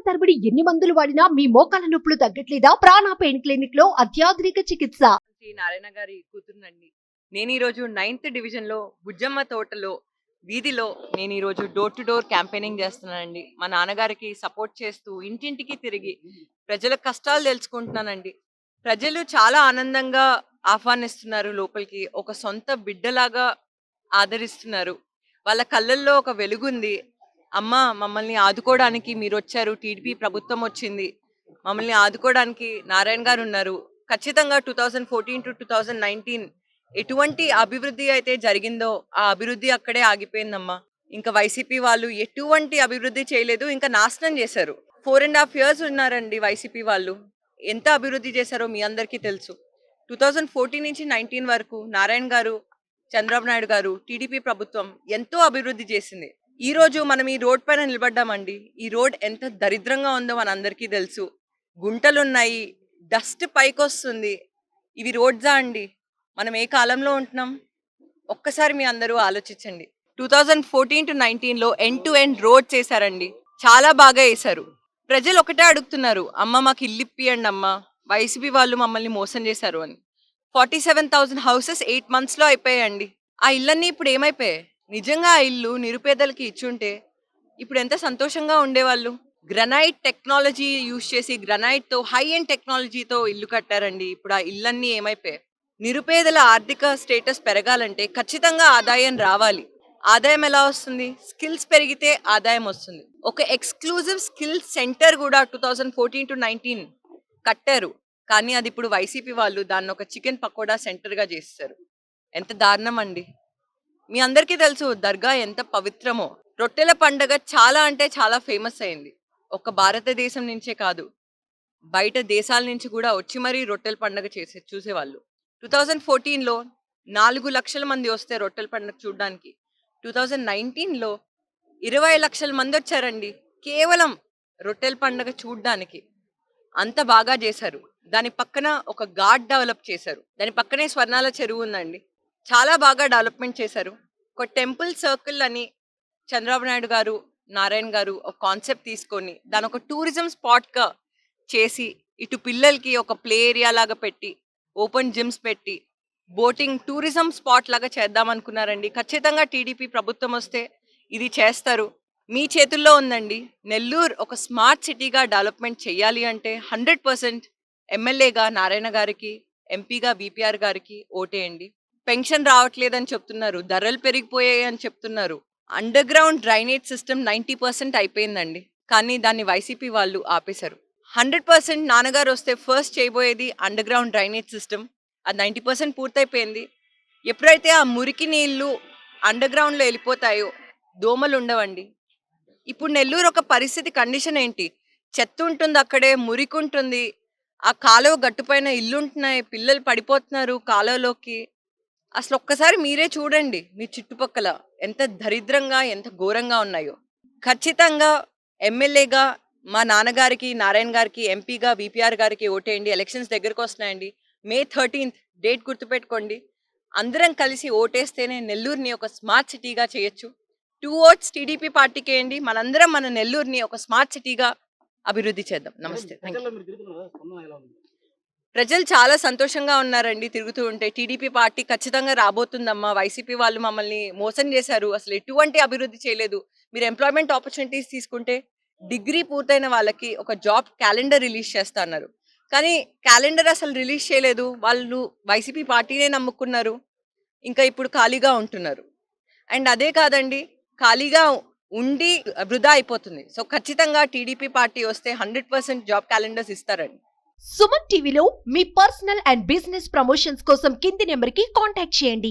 తరబడి ఎన్ని మందులు వాడినా మీ మోకాల నొప్పులు తగ్గట్లేదా? ప్రాణ పెయిన్ క్లినిక్ లో అత్యాధునిక చికిత్స. శ్రీ నారాయణ గారి కూతురునండి. నేను ఈరోజు 9th డివిజన్లో బుజ్జమ్మ తోటలో వీధిలో నేను ఈరోజు డోర్ టు డోర్ క్యాంపెయినింగ్ చేస్తున్నానండి. మా నాన్నగారికి సపోర్ట్ చేస్తూ ఇంటింటికి తిరిగి ప్రజల కష్టాలు తెలుసుకుంటున్నానండి. ప్రజలు చాలా ఆనందంగా ఆహ్వానిస్తున్నారు లోపలికి. ఒక సొంత బిడ్డలాగా ఆదరిస్తున్నారు. వాళ్ళ కళ్ళల్లో ఒక వెలుగుంది. అమ్మ, మమ్మల్ని ఆదుకోవడానికి మీరు వచ్చారు, టీడీపీ ప్రభుత్వం వచ్చింది, మమ్మల్ని ఆదుకోవడానికి నారాయణ గారు ఉన్నారు. ఖచ్చితంగా 2014 టు 2019 ఎటువంటి అభివృద్ధి అయితే జరిగిందో ఆ అభివృద్ధి అక్కడే ఆగిపోయిందమ్మా. ఇంకా వైసీపీ వాళ్ళు ఎటువంటి అభివృద్ధి చేయలేదు, ఇంకా నాశనం చేశారు. 4.5 years ఉన్నారండి వైసీపీ వాళ్ళు. ఎంత అభివృద్ధి చేశారో మీ అందరికీ తెలుసు. 2014 నుంచి 19 వరకు నారాయణ గారు, చంద్రబాబు నాయుడు గారు, టీడీపీ ప్రభుత్వం ఎంతో అభివృద్ధి చేసింది. ఈ రోజు మనం ఈ రోడ్ పైన నిలబడ్డామండి. ఈ రోడ్ ఎంత దరిద్రంగా ఉందో మనందరికీ తెలుసు. గుంటలున్నాయి, డస్ట్ పైకొస్తుంది. ఇవి రోడ్సా అండి? మనం ఏ కాలంలో ఉంటున్నాం? ఒక్కసారి మీ అందరూ ఆలోచించండి. 2014 టు 19లో ఎండ్ టు ఎండ్ రోడ్ చేశారండి. చాలా బాగా వేశారు. ప్రజలు ఒకటే అడుగుతున్నారు, అమ్మ మాకు ఇల్లు ఇప్పియండి అమ్మ, వైసీపీ వాళ్ళు మమ్మల్ని మోసం చేశారు అని. 47,000 హౌసెస్ 8 monthsలో అయిపోయాయండి. ఆ ఇళ్ళన్నీ ఇప్పుడు ఏమైపోయాయి? నిజంగా ఆ ఇల్లు నిరుపేదలకి ఇచ్చుంటే ఇప్పుడు ఎంత సంతోషంగా ఉండేవాళ్ళు. గ్రనైట్ టెక్నాలజీ యూజ్ చేసి గ్రనైట్తో హై అండ్ టెక్నాలజీతో ఇల్లు కట్టారండి. ఇప్పుడు ఆ ఇళ్ళన్నీ ఏమైపోయాయి? నిరుపేదల ఆర్థిక స్టేటస్ పెరగాలంటే ఖచ్చితంగా ఆదాయం రావాలి. ఆదాయం ఎలా వస్తుంది? స్కిల్స్ పెరిగితే ఆదాయం వస్తుంది. ఒక ఎక్స్క్లూజివ్ స్కిల్ సెంటర్ కూడా 2014 టు 19 కట్టారు. కానీ అది ఇప్పుడు వైసీపీ వాళ్ళు దాన్ని ఒక చికెన్ పకోడా సెంటర్గా చేస్తారు. ఎంత దారుణం అండి. మీ అందరికీ తెలుసు దర్గా ఎంత పవిత్రమో. రొట్టెల పండగ చాలా అంటే చాలా ఫేమస్ అయింది. ఒక భారతదేశం నుంచే కాదు, బయట దేశాల నుంచి కూడా వచ్చి మరీ రొట్టెల పండగ చూసేవాళ్ళు. 2014లో 4 లక్షల మంది వస్తే రొట్టెల పండగ చూడడానికి, 2019లో 20 లక్షల మంది వచ్చారండి కేవలం రొట్టెల పండగ చూడడానికి. అంత బాగా చేశారు. దాని పక్కన ఒక ఘాట్ డెవలప్ చేశారు. దాని పక్కనే స్వర్ణాల చెరువు ఉందండి. చాలా బాగా డెవలప్మెంట్ చేశారు. ఒక టెంపుల్ సర్కిల్ అని చంద్రబాబు నాయుడు గారు, నారాయణ గారు ఒక కాన్సెప్ట్ తీసుకొని దాని ఒక టూరిజం స్పాట్గా చేసి, ఇటు పిల్లలకి ఒక ప్లే ఏరియా లాగా పెట్టి, ఓపెన్ జిమ్స్ పెట్టి, బోటింగ్ టూరిజం స్పాట్ లాగా చేద్దాం అనుకున్నారండి. ఖచ్చితంగా టీడీపీ ప్రభుత్వం వస్తే ఇది చేస్తారు. మీ చేతుల్లో ఉందండి. నెల్లూరు ఒక స్మార్ట్ సిటీగా డెవలప్మెంట్ చేయాలి అంటే 100% ఎమ్మెల్యేగా నారాయణ గారికి, ఎంపీగా బీపీఆర్ గారికి ఓటేయండి. పెన్షన్ రావట్లేదని చెప్తున్నారు, ధరలు పెరిగిపోయాయి అని చెప్తున్నారు. అండర్ గ్రౌండ్ డ్రైనేజ్ సిస్టమ్ 90% అయిపోయిందండి, కానీ దాన్ని వైసీపీ వాళ్ళు ఆపేశారు. 100% నాన్నగారు వస్తే ఫస్ట్ చేయబోయేది అండర్ గ్రౌండ్ డ్రైనేజ్ సిస్టమ్. అది 90% పూర్తయిపోయింది. ఎప్పుడైతే ఆ మురికి నీళ్లు అండర్ గ్రౌండ్లో వెళ్ళిపోతాయో దోమలు ఉండవండి. ఇప్పుడు నెల్లూరు ఒక పరిస్థితి, కండిషన్ ఏంటి? చెత్త ఉంటుంది అక్కడే, మురికి ఉంటుంది, ఆ కాలువ గట్టుపైన ఇల్లుంటున్నాయి, పిల్లలు పడిపోతున్నారు కాలువలోకి. అసలు ఒక్కసారి మీరే చూడండి మీ చుట్టుపక్కల ఎంత దరిద్రంగా, ఎంత ఘోరంగా ఉన్నాయో. ఖచ్చితంగా ఎమ్మెల్యేగా మా నాన్నగారికి, నారాయణ గారికి, ఎంపీగా బీపీఆర్ గారికి ఓటేయండి. ఎలక్షన్స్ దగ్గరకు వస్తున్నాయండి. May 13th డేట్ గుర్తుపెట్టుకోండి. అందరం కలిసి ఓటేస్తేనే నెల్లూరుని ఒక స్మార్ట్ సిటీగా చేయొచ్చు. 2 votes టీడీపీ పార్టీకి వేయండి. మనందరం మన నెల్లూరుని ఒక స్మార్ట్ సిటీగా అభివృద్ధి చేద్దాం. నమస్తే. ప్రజలు చాలా సంతోషంగా ఉన్నారండి తిరుగుతూ ఉంటే. టీడీపీ పార్టీ ఖచ్చితంగా రాబోతుందమ్మా. వైసీపీ వాళ్ళు మమ్మల్ని మోసం చేశారు, అసలు ఎటువంటి అభివృద్ధి చేయలేదు. మీరు ఎంప్లాయ్మెంట్ ఆపర్చునిటీస్ తీసుకుంటే డిగ్రీ పూర్తయిన వాళ్ళకి ఒక జాబ్ క్యాలెండర్ రిలీజ్ చేస్తా అన్నారు, కానీ క్యాలెండర్ అసలు రిలీజ్ చేయలేదు. వాళ్ళు వైసీపీ పార్టీనే నమ్ముకున్నారు, ఇంకా ఇప్పుడు ఖాళీగా ఉంటున్నారు. అండ్ అదే కాదండి, ఖాళీగా ఉండి వృధా అయిపోతుంది. సో ఖచ్చితంగా టీడీపీ పార్టీ వస్తే 100% జాబ్ క్యాలెండర్స్ ఇస్తారండి. సుమన్ టీవీలో మీ పర్సనల్ అండ్ బిజినెస్ ప్రమోషన్స్ కోసం కింది నెంబర్కి కాంటాక్ట్ చేయండి.